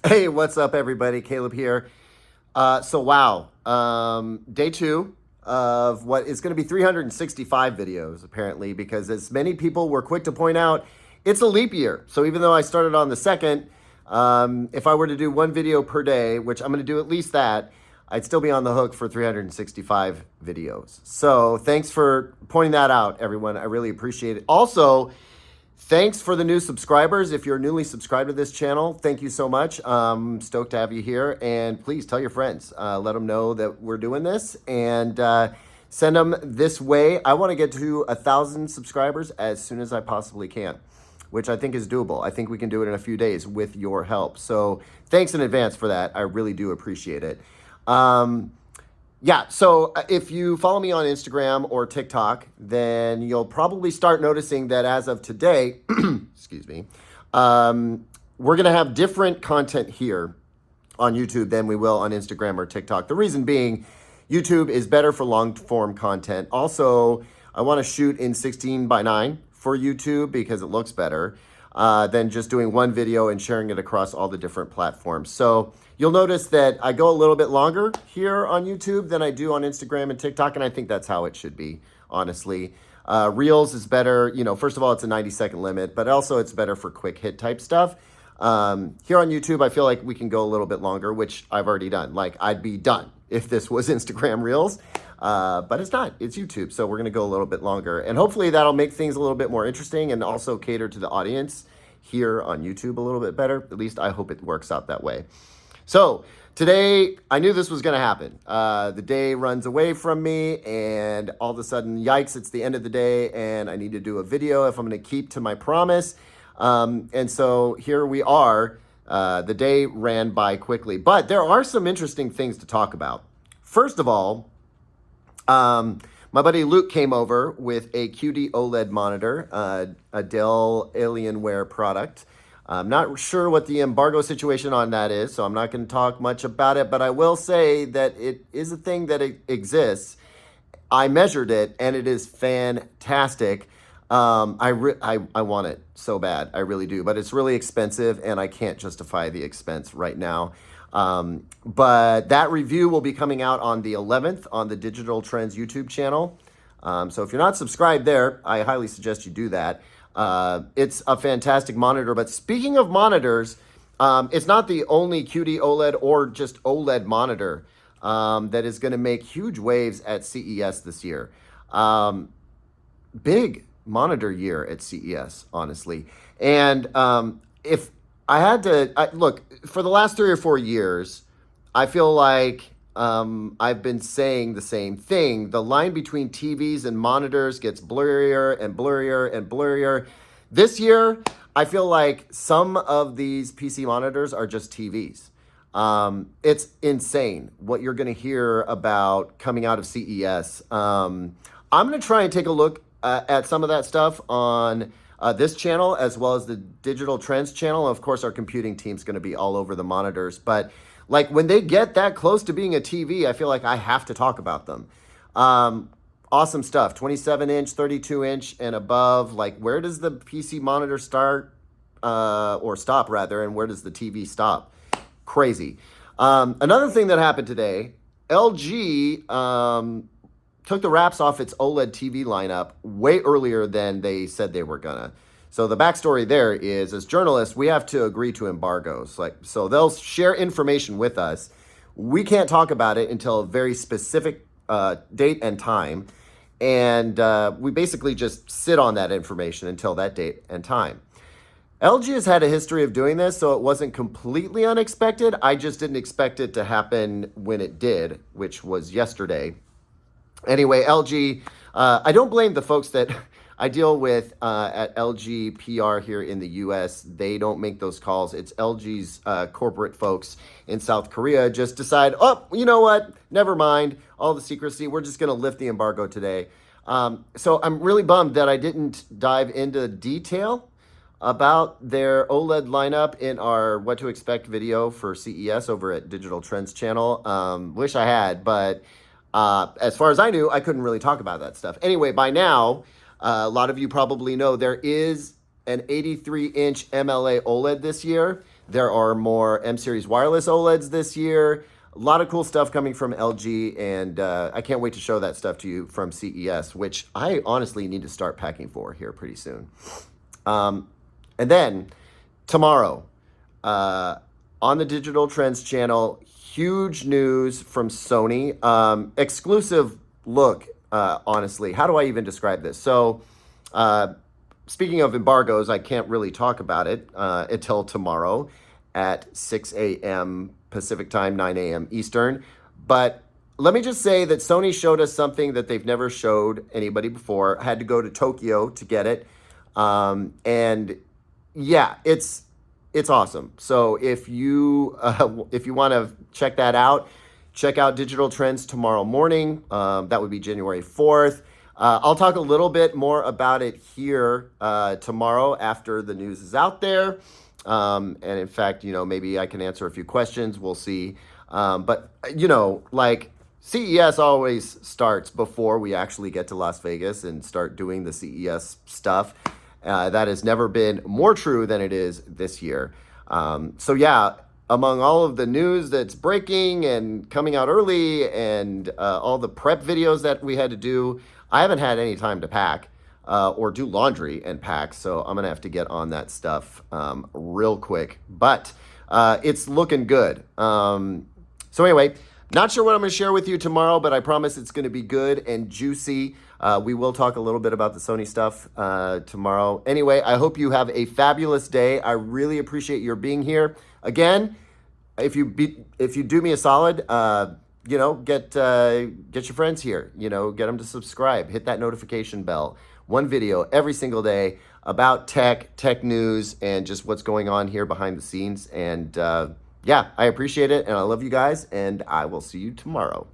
Hey, what's up, everybody? Caleb here. Wow, day two of what is going to be 365 videos, apparently, because as many people were quick to point out, it's a leap year. So even though I started on the second, if I were to do one video per day, which I'm going to do at least that, I'd still be on the hook for 365 videos. So thanks for pointing that out, everyone. I really appreciate it. Also, thanks for the new subscribers. If you're newly subscribed to this channel, thank you so much. Stoked to have you here. And please tell your friends. Let them know that we're doing this and send them this way. I want to get to 1,000 subscribers as soon as I possibly can, which I think is doable. I think we can do it in a few days with your help. So thanks in advance for that. I really do appreciate it. So if you follow me on Instagram or TikTok, then you'll probably start noticing that as of today, excuse me, we're going to have different content here on YouTube than we will on Instagram or TikTok. The reason being, YouTube is better for long form content. Also, I want to shoot in 16:9 for YouTube because it looks better than just doing one video and sharing it across all the different platforms. So you'll notice that I go a little bit longer here on YouTube than I do on Instagram and TikTok, and I think that's how it should be, honestly. Reels is better. First of all, it's a 90-second limit, but also it's better for quick hit type stuff. Here on YouTube, I feel like we can go a little bit longer, which I've already done. Like, I'd be done if this was Instagram Reels, but it's not. It's YouTube, so we're going to go a little bit longer. And hopefully that'll make things a little bit more interesting and also cater to the audience here on YouTube a little bit better. At least I hope it works out that way. So today, I knew this was going to happen. The day runs away from me, and all of a sudden, yikes, it's the end of the day, and I need to do a video if I'm going to keep to my promise. And so here we are. The day ran by quickly, but there are some interesting things to talk about. First of all, my buddy Luke came over with a QD OLED monitor, a Dell Alienware product. I'm not sure what the embargo situation on that is, so I'm not going to talk much about it, but I will say that it is a thing that exists. I measured it, and it is fantastic. I want it so bad. I really do, but it's really expensive, and I can't justify the expense right now. But that review will be coming out on the 11th on the Digital Trends YouTube channel. So if you're not subscribed there, I highly suggest you do that. It's a fantastic monitor, but speaking of monitors, it's not the only QD OLED or just OLED monitor that is going to make huge waves at CES this year. Big monitor year at CES, honestly. And if I had to look for the last 3 or 4 years, I feel like I've been saying the same thing. The line between TVs and monitors gets blurrier and blurrier and blurrier. This year, I feel like some of these PC monitors are just TVs. It's insane what you're going to hear about coming out of CES. I'm going to try and take a look at some of that stuff on this channel as well as the Digital Trends channel. Of course, our computing team's going to be all over the monitors, but like when they get that close to being a TV, I feel like I have to talk about them. Awesome stuff. 27-inch, 32-inch, and above. Like, where does the PC monitor start or stop, rather, and where does the TV stop? Crazy. Another thing that happened today, LG took the wraps off its OLED TV lineup way earlier than they said they were gonna. So the backstory there is, as journalists, we have to agree to embargoes. So they'll share information with us. We can't talk about it until a very specific date and time. And we basically just sit on that information until that date and time. LG has had a history of doing this, so it wasn't completely unexpected. I just didn't expect it to happen when it did, which was yesterday. Anyway, LG, I don't blame the folks that I deal with at LG PR here in the US. They don't make those calls. It's LG's corporate folks in South Korea just decide, oh, you know what? Never mind all the secrecy. We're just going to lift the embargo today. So I'm really bummed that I didn't dive into detail about their OLED lineup in our What to Expect video for CES over at Digital Trends channel. Wish I had, but as far as I knew, I couldn't really talk about that stuff. Anyway, by now, a lot of you probably know there is an 83-inch MLA OLED this year There are more M series wireless OLEDs this year. A lot of cool stuff coming from LG, and I can't wait to show that stuff to you from CES, which I honestly need to start packing for here pretty soon. And then tomorrow, on the Digital Trends channel, huge news from Sony. Exclusive look, honestly. How do I even describe this? So, speaking of embargoes, I can't really talk about it until tomorrow at 6 a.m. Pacific time, 9 a.m. Eastern. But let me just say that Sony showed us something that they've never showed anybody before. I had to go to Tokyo to get it. And yeah, it's awesome. So if you want to check that out, check out Digital Trends tomorrow morning. That would be January 4th. I'll talk a little bit more about it here tomorrow after the news is out there. And in fact, maybe I can answer a few questions. We'll see. But like CES always starts before we actually get to Las Vegas and start doing the CES stuff. That has never been more true than it is this year. So yeah, among all of the news that's breaking and coming out early and all the prep videos that we had to do, I haven't had any time to pack or do laundry and pack. So I'm going to have to get on that stuff real quick. But it's looking good. So anyway, not sure what I'm going to share with you tomorrow, but I promise it's going to be good and juicy. We will talk a little bit about the Sony stuff tomorrow. Anyway, I hope you have a fabulous day. I really appreciate your being here. Again, if you do me a solid, get your friends here. Get them to subscribe. Hit that notification bell. One video every single day about tech news, and just what's going on here behind the scenes. And yeah, I appreciate it, and I love you guys, and I will see you tomorrow.